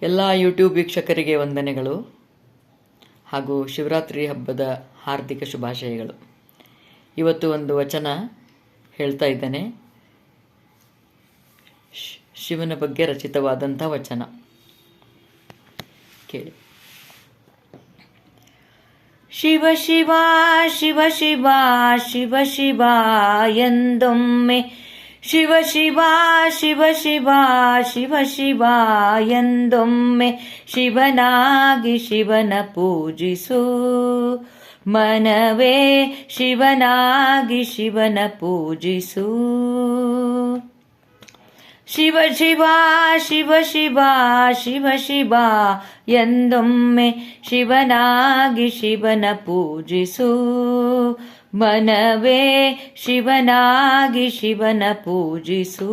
ಎಲ್ಲ ಯೂಟ್ಯೂಬ್ ವೀಕ್ಷಕರಿಗೆ ವಂದನೆಗಳು ಹಾಗೂ ಶಿವರಾತ್ರಿ ಹಬ್ಬದ ಹಾರ್ದಿಕ ಶುಭಾಶಯಗಳು. ಇವತ್ತು ಒಂದು ವಚನ ಹೇಳ್ತಾ ಇದ್ದೇನೆ. ಶಿವನ ಬಗ್ಗೆ ರಚಿತವಾದಂಥ ವಚನ ಕೇಳಿ. ಶಿವ ಶಿವ ಶಿವ ಶಿವ ಶಿವ ಶಿವ ಎಂದೊಮ್ಮೆ ಶಿವ ಶಿವ ಶಿವ ಶಿವ ಶಿವ ಶಿವ ಎಂದೊಮ್ಮೆ ಶಿವನಾಗಿ ಶಿವನ ಪೂಜಿಸು ಮನವೇ, ಶಿವನಾಗಿ ಶಿವನ ಪೂಜಿಸು. ಶಿವ ಶಿವ ಶಿವ ಶಿವ ಶಿವ ಶಿವ ಎಂದೊಮ್ಮೆ ಶಿವನಾಗಿ ಶಿವನ ಪೂಜಿಸು ಮನವೇ, ಶಿವನಾಗಿ ಶಿವನ ಪೂಜಿಸು.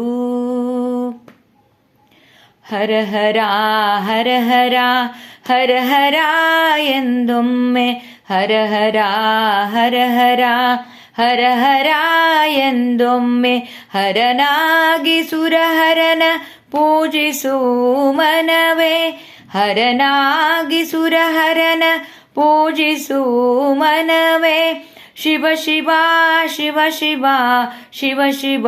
ಹರ ಹರ ಹರ ಹರ ಹರ ಹರ ಎಂದೊಮ್ಮೆ ಹರ ಹರ ಹರ ಹರ ಹರ ಹರ ಎಂದೊಮ್ಮೆ ಹರನಾಗಿ ಸುರಹರನ ಪೂಜಿಸು ಮನವೇ, ಹರನಾಗಿ ಸುರಹರನ ಪೂಜಿಸು ಮನವೇ. ಶಿವ ಶಿವ ಶಿವ ಶಿವ ಶಿವ ಶಿವ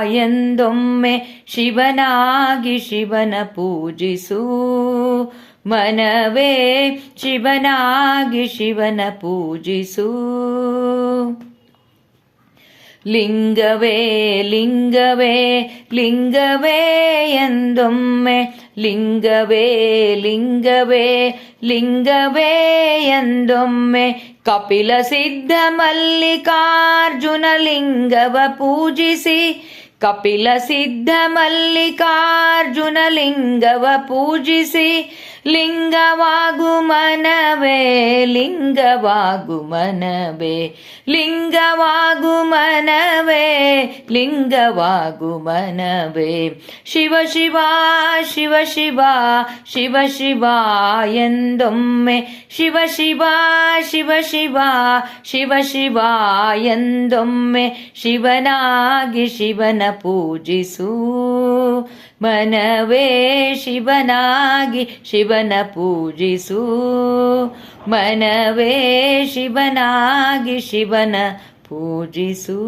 ಎಂದೊಮ್ಮೆ ಶಿವನಾಗಿ ಶಿವನ ಪೂಜಿಸು ಮನವೇ, ಶಿವನಾಗಿ ಶಿವನ ಪೂಜಿಸು. ಲಿಂಗವೇ ಲಿಂಗವೇ ಲಿಂಗವೇ ಎಂದೊಮ್ಮೆ ಲಿಂಗವೇ ಲಿಂಗವೇ ಲಿಂಗವೇ ಎಂದೊಮ್ಮೆ ಕಪಿಲ ಸಿದ್ಧ ಮಲ್ಲಿಕಾರ್ಜುನ ಲಿಂಗವ ಪೂಜಿಸಿ, ಕಪಿಲ ಸಿದ್ಧ ಮಲ್ಲಿಕಾರ್ಜುನ ಲಿಂಗವ ಪೂಜಿಸಿ. ಲಿಂಗವಾಗು ಮನವೇ, ಲಿಂಗವಾಗು ಮನವೇ, ಲಿಂಗವಾಗು ಮನವೇ, ಲಿಂಗವಾಗು ಮನವೇ. ಶಿವ ಶಿವ ಶಿವ ಶಿವ ಶಿವ ಶಿವ ಎಂದೊಮ್ಮೆ ಶಿವ ಶಿವ ಶಿವ ಶಿವ ಶಿವ ಶಿವ ಎಂದೊಮ್ಮೆ ಶಿವನಾಗಿ ಶಿವನ ಪೂಜಿಸು ಮನವೇ, ಶಿವನಾಗಿ ಶಿವನ ಪೂಜಿಸು ಮನವೇ, ಶಿವನಾಗಿ ಶಿವನ ಪೂಜಿಸು.